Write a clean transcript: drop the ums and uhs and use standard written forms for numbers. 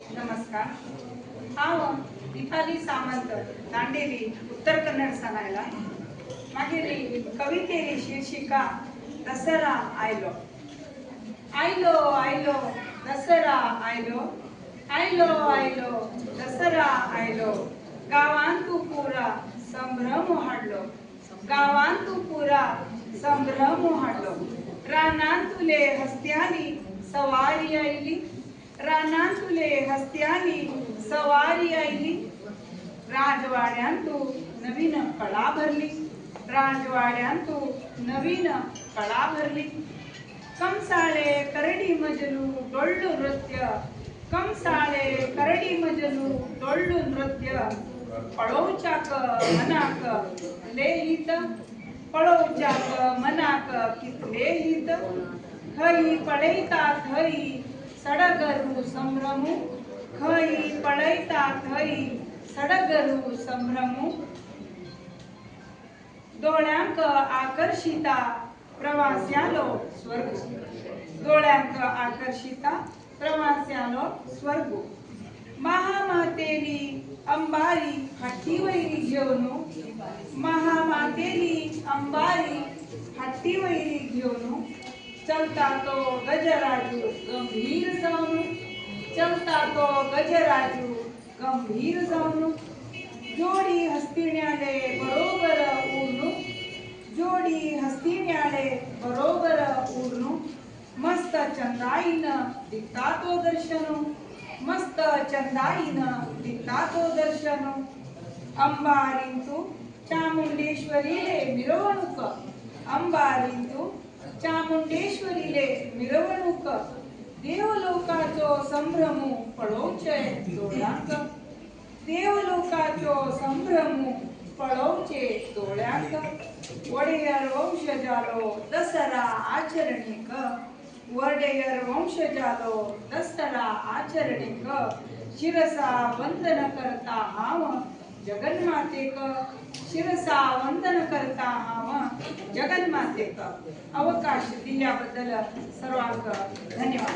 नमस्कार. हांव दीपाली सामंत दांडेली उत्तर कन्नड सांगायला मागेली कवितेली शीर्षिका दसरा आयलो. आयलो आयलो दसरा आयलो, आयलो आयलो दसरा आयलो. गावांतू पुरा संभ्रम हाडलो, गावांतू पुरा संभ्रम हाडलो. रानांतुले हस्त्यांनी सवारी आयली, रानांतुले हस्त्यांनी सवारी आयली. राजवाड्यांतू नवीन कळा भरली, राजवाड्यांतू नवीन कळा भरली. कंसाळे करडी मजलू डोळ्ळू नृत्य, कंसाळे करडी मजलू डोळ्ळू नृत्य. पळोवच्याक मनाक लेहित, पळोवच्याक मनाक कितले हित. खंय पळयता थंय सडगरू संभ्रमू, खंय पळयता थंय सडगरू संभ्रमू. दोळ्यांक आकर्षिता प्रवास्यालो स्वर्ग, दोळ्यांक आकर्षिता प्रवास्यालो स्वर्ग. महामातेली अंबारी हट्टी वैरी घेऊन, महामातेली अंबारी हट्टी वैरी घेऊन. चलता तो गजराजू गंभीर जाऊन, चलता तो गजराजू गंभीर जाऊन. जोडी हस्तिण्याले बरोबर उरनू, जोडी हस्तिण्याले बरोबर उरनू. मस्त चंदाईन दिता तो दर्शनू, मस्त चंदाईन दिता तो दर्शनू. अंबारींतू चामुंडेश्वरीले मिरवणूक, अंबारींतू चामुंडेश्वरीले मिरवणूक. देवलोकाचो संभ्रमू पळोवचे दोळ्यांक, देवलोकाचो संभ्रमू पळोवचे दोळ्यांक. वडेयर वंशजालो दसरा आचरणीक, वडेयर वंशजालो दसरा आचरणीक. शिरसा वंदन करता हांव जगन्मातेक, शिरसा वंदन करता हांव जगन्मातेक. अवकाश दिल्याबद्दल सर्वांक धन्यवाद.